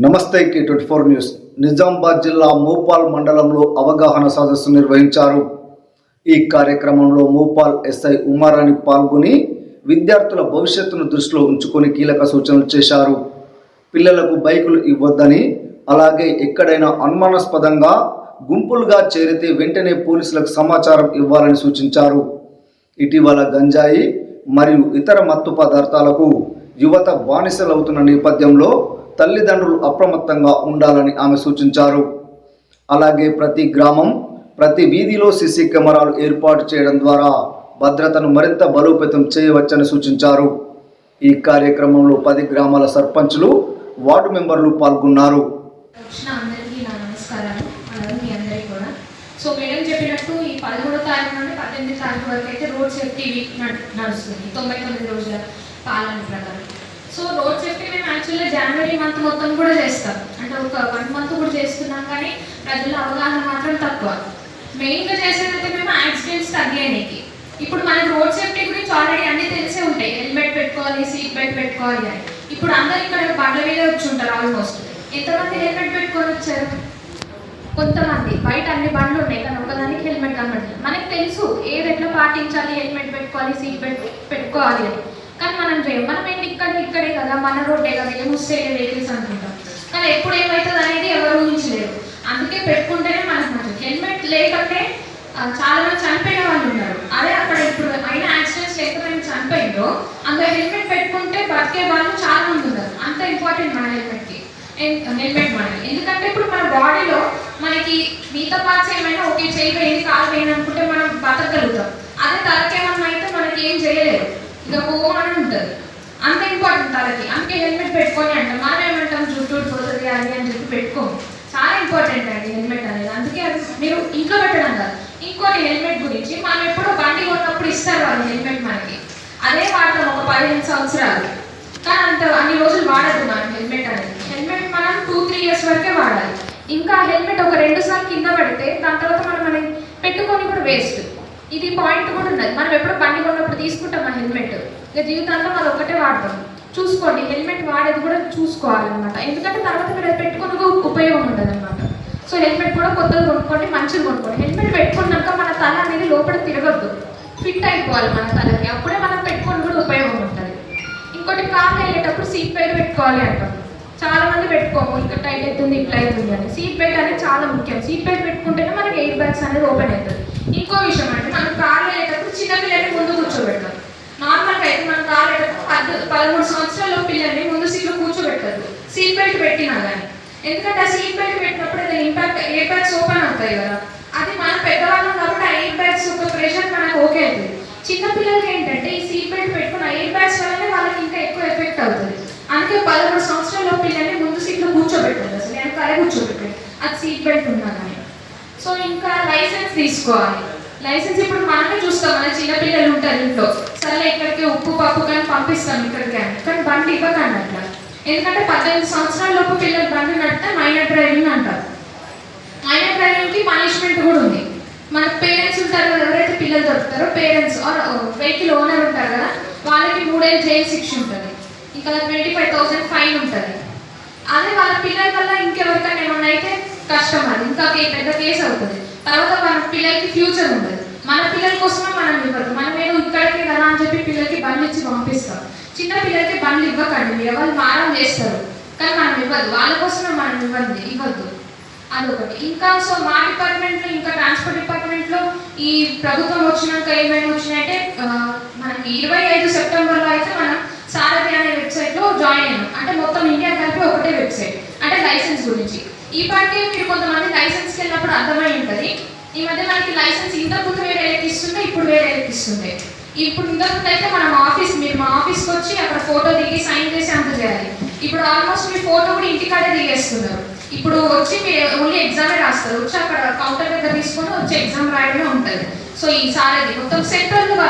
నమస్తే K24 news. Nizamabad జిల్లా మూపాల్ మండలంలో అవగాహన సదస్సు నిర్వహించారు. ఈ కార్యక్రమంలో మూపాల్ ఎస్ఐ ఉమారాణి పాల్గొని విద్యార్థుల భవిష్యత్తును దృష్టిలో ఉంచుకొని కీలక సూచనలు చేశారు. పిల్లలకు బైకులు ఇవ్వొద్దని, అలాగే ఎక్కడైనా అనుమానాస్పదంగా గుంపులుగా చేరితే వెంటనే పోలీసులకు సమాచారం ఇవ్వాలని సూచించారు. ఇటీవల గంజాయి మరియు ఇతర మత్తు పదార్థాలకు యువత బానిసలవుతున్న నేపథ్యంలో తల్లిదండ్రులు అప్రమత్తంగా ఉండాలని ఆమె సూచించారు. అలాగే ప్రతి గ్రామం, ప్రతి వీధిలో సీసీ కెమెరాలు ఏర్పాటు చేయడం ద్వారా భద్రతను మరింత బలోపేతం చేయవచ్చని సూచించారు. ఈ కార్యక్రమంలో 10 గ్రామాల సర్పంచులు, వార్డు మెంబర్లు పాల్గొన్నారు. సో మేడం చెప్పినట్టు ఈ 13వ తారీఖు నుండి 18వ తారీఖు వరకు అయితే రోడ్ సేఫ్టీ వీక్ నడుస్తుంది 99 రోజుల పాలన ప్రకారం. సో రోడ్ సేఫ్టీ మేము యాక్చువల్గా జనవరి మంత్ మొత్తం కూడా చేస్తాం, అంటే ఒక 1 మంత్ కూడా చేస్తున్నాం. కానీ ప్రజల అవగాహన మాత్రం తక్కువ. మెయిన్గా చేసేదైతే మేము యాక్సిడెంట్స్ తగ్గేయడానికి. ఇప్పుడు మనకు రోడ్ సేఫ్టీ గురించి ఆల్రెడీ అన్నీ తెలిసే ఉంటాయి, హెల్మెట్ పెట్టుకోవాలి, సీట్ బెల్ట్ పెట్టుకోవాలి అని. ఇప్పుడు అందరు ఇక్కడ బండ్ల మీద వచ్చి ఉంటారు. ఆల్మోస్ట్ ఎంతమంది హెల్మెట్ పెట్టుకొని వచ్చారు? కొంతమంది. బయట అన్ని బండ్లు ఉన్నాయి కానీ ఒకదానికి హెల్మెట్ కనబడలేదు. మనకు తెలుసు ఏది ఎట్లా పాటించాలి, హెల్మెట్ పెట్టుకోవాలి, సీట్ బెల్ట్ పెట్టుకోవాలి అని. కానీ మనం చేయం. మనం ఏంటి ఇక్కడే కదా, మన రోడ్డే కదా, ఏమొస్తే వెహికల్స్ అనుకుంటాం. కానీ ఎప్పుడు ఏమవుతుంది అనేది ఎవరు ఊహించలేరు. అందుకే పెట్టుకుంటేనే మనకు మంచిది. హెల్మెట్ లేకుంటే చాలా మంది చనిపోయిన వాళ్ళు ఉన్నారు. అదే అక్కడ ఇప్పుడు అయిన యాక్సిడెంట్స్ లేకపోతే చనిపోయిందో అందులో హెల్మెట్ పెట్టుకుంటే బతికే వాళ్ళు చాలా మంది ఉన్నారు. అంత ఇంపార్టెంట్ మన హెల్మెట్కి. హెల్మెట్ మనకి ఎందుకంటే ఇప్పుడు మన బాడీలో మనకి మిగతా పార్ట్స్ ఏమైనా ఓకే, చేయి పోయింది, కాలు పోయింది అనుకుంటే మనం బతకగలుగుతాం. అదే తలకేమన్నా అయితే మనకి ఏం చేయలేదు, ఇక పోమని ఉంటుంది. అంత ఇంపార్టెంట్ తలకి. అందుకే హెల్మెట్ పెట్టుకొని అంటాం. మనం ఏమంటాం జుట్టు పోతుంది అది అని చెప్పి పెట్టుకోము. చాలా ఇంపార్టెంట్ అండి హెల్మెట్ అనేది. అందుకే అది మీరు ఇంట్లో పెట్టడం కాదు. ఇంకోటి హెల్మెట్ గురించి, మనం ఎప్పుడో బండి కొన్నప్పుడు ఇస్తారు వాళ్ళు హెల్మెట్ మనకి. అదే వాడతాం ఒక 15 సంవత్సరాలు. కానీ అన్ని రోజులు వాడద్దు మనం హెల్మెట్ అనేది. హెల్మెట్ మనం 2-3 ఇయర్స్ వరకే వాడాలి. ఇంకా హెల్మెట్ ఒక 2 సార్లు కింద పడితే దాని తర్వాత మనం పెట్టుకొని కూడా వేస్ట్. ఇది పాయింట్ కూడా ఉన్నది. మనం ఎప్పుడు బండి కొన్నప్పుడు తీసుకుంటాం ఆ హెల్మెట్, ఇక జీవితాంతం అది ఒకటే వాడతాం. చూసుకోండి, హెల్మెట్ వాడేది కూడా చూసుకోవాలన్నమాట. ఎందుకంటే తర్వాత మీరు అది పెట్టుకుని ఉపయోగం ఉండదు అనమాట. సో హెల్మెట్ కూడా కొత్తగా కొనుక్కోండి, మంచిగా కొనుక్కోండి. హెల్మెట్ పెట్టుకున్నాక మన తల అనేది లోపల తిరగద్దు, ఫిట్ అయిపోవాలి మన తలకి. అప్పుడే మనం పెట్టుకొని కూడా ఉపయోగం ఉంటుంది. ఇంకోటి కార్లో వెళ్ళేటప్పుడు సీట్ బెల్ట్ పెట్టుకోవాలి అంటాం. చాలా మంది పెట్టుకోము, ఇక్కడ టైట్ అవుతుంది, ఇట్లా అవుతుంది అని. సీట్ బెల్ట్ అనేది చాలా ముఖ్యం. సీట్ బెల్ట్ పెట్టుకుంటేనే మనకి ఎయిర్ బ్యాగ్స్ అనేది ఓపెన్ అవుతుంది. ఇంకో విషయం అంటే మనం కార్లో వెళ్ళేటప్పుడు చిన్నపిల్లల్ని ముందు కూర్చోబెడతాం. నార్మల్గా అయితే మనం కార్లో వెళ్ళేటప్పుడు 13 సంవత్సరాల పిల్లల్ని ముందు సీట్లో కూర్చోబెట్టదు సీట్ బెల్ట్ పెట్టినా కానీ. ఎందుకంటే ఆ సీట్ బెల్ట్ పెట్టినప్పుడు అది ఇంపాక్ట్ ఎయిర్ బ్యాగ్స్ ఓపెన్ అవుతాయి కదా. అది మనం పెద్దవాళ్ళం కాబట్టి ఆ ఎయిర్ బ్యాగ్స్ ఒక ప్రెషర్ మనకు ఓకే అవుతుంది. చిన్నపిల్లలకి ఏంటంటే ఈ సీట్ బెల్ట్ పెట్టుకున్న ఎయిర్ బ్యాగ్స్ వల్లనే వాళ్ళకి ఇంకా ఎక్కువ ఎఫెక్ట్ అవుతుంది. అందుకే 13 సంవత్సరాల పిల్లల్ని ముందు సీట్లో కూర్చోబెట్టాలి. అసలు నేను కరే కూర్చోబెట్టాను అది సీట్ బెల్ట్ ఉన్నా కానీ. సో ఇంకా లైసెన్స్ తీసుకోవాలి. లైసెన్స్ ఇప్పుడు మనమే చూస్తాం, మన చిన్నపిల్లలు ఉంటారు ఇంట్లో, సరే ఇక్కడికి ఉప్పు పప్పు కానీ పంపిస్తాం ఇక్కడికి అని. కానీ బండి ఇవ్వకండి అట్లా. ఎందుకంటే 18 సంవత్సరాల లోపు పిల్లలు బండి నడితే మైనర్ డ్రైవింగ్ అంటారు. మైనర్ డ్రైవింగ్కి పనిష్మెంట్ కూడా ఉంది. మన పేరెంట్స్ ఉంటారు కదా, ఎవరైతే పిల్లలు దొరుకుతారో పేరెంట్స్ వెహికల్ ఓనర్ ఉంటారు కదా, వాళ్ళకి 3 ఏళ్ళు జైలు శిక్ష ఉంటుంది, ఇంకా 25,000 ఫైన్ ఉంటుంది. అదే వాళ్ళ పిల్లల వల్ల ఇంకెవరికైనా ఏమన్నా అయితే కష్టం, అది ఇంకా పెద్ద కేసు అవుతుంది. తర్వాత మన పిల్లలకి ఫ్యూచర్ ఉండదు. మన పిల్లల కోసమే మనం ఇవ్వదు. మనం ఏదో ఇక్కడికే కదా అని చెప్పి పిల్లలకి బండ్లు ఇచ్చి పంపిస్తాం. చిన్న పిల్లలకి బండ్లు ఇవ్వకండి, మీరు ఎవరు మారం చేస్తారు కానీ మనం ఇవ్వదు. వాళ్ళ కోసమే మనం ఇవ్వద్దు. అదొకటి. ఇంకా సో మా డిపార్ట్మెంట్లో, ఇంకా ట్రాన్స్పోర్ట్ డిపార్ట్మెంట్లో ఈ ప్రభుత్వం వచ్చినాక ఏమైనా వచ్చినాయంటే మనకి 25 సెప్టెంబర్లో అయితే మనం సారథి అనే వెబ్సైట్లో జాయిన్ అయ్యాం. అంటే మొత్తం ఇండియా కలిపి ఒకటే వెబ్సైట్, అంటే లైసెన్స్ గురించి. ఈ పాటికే మీరు కొంతమంది లైసెన్స్కి వెళ్ళినప్పుడు అర్థమై ఉంటుంది. ఈ మధ్య మనకి లైసెన్స్ ఇంతకుముందు వేరే ఎక్కిస్తుంటే ఇప్పుడు వేరే ఎక్కిస్తుంది. ఇప్పుడు ఇంతకుముందు అయితే మనం మీరు మా ఆఫీస్కి వచ్చి అక్కడ ఫోటో దిగి సైన్ చేసి అంత చేయాలి. ఇప్పుడు ఆల్మోస్ట్ మీ ఫోటో కూడా ఇంటికాడే దిగేస్తున్నారు. ఇప్పుడు వచ్చి మీరు ఓన్లీ ఎగ్జామే రాస్తారు. వచ్చి అక్కడ కౌంటర్ దగ్గర తీసుకొని వచ్చి ఎగ్జామ్ రాయడమే ఉంటుంది. సో ఈ సారథి మొత్తం సెంట్రల్గా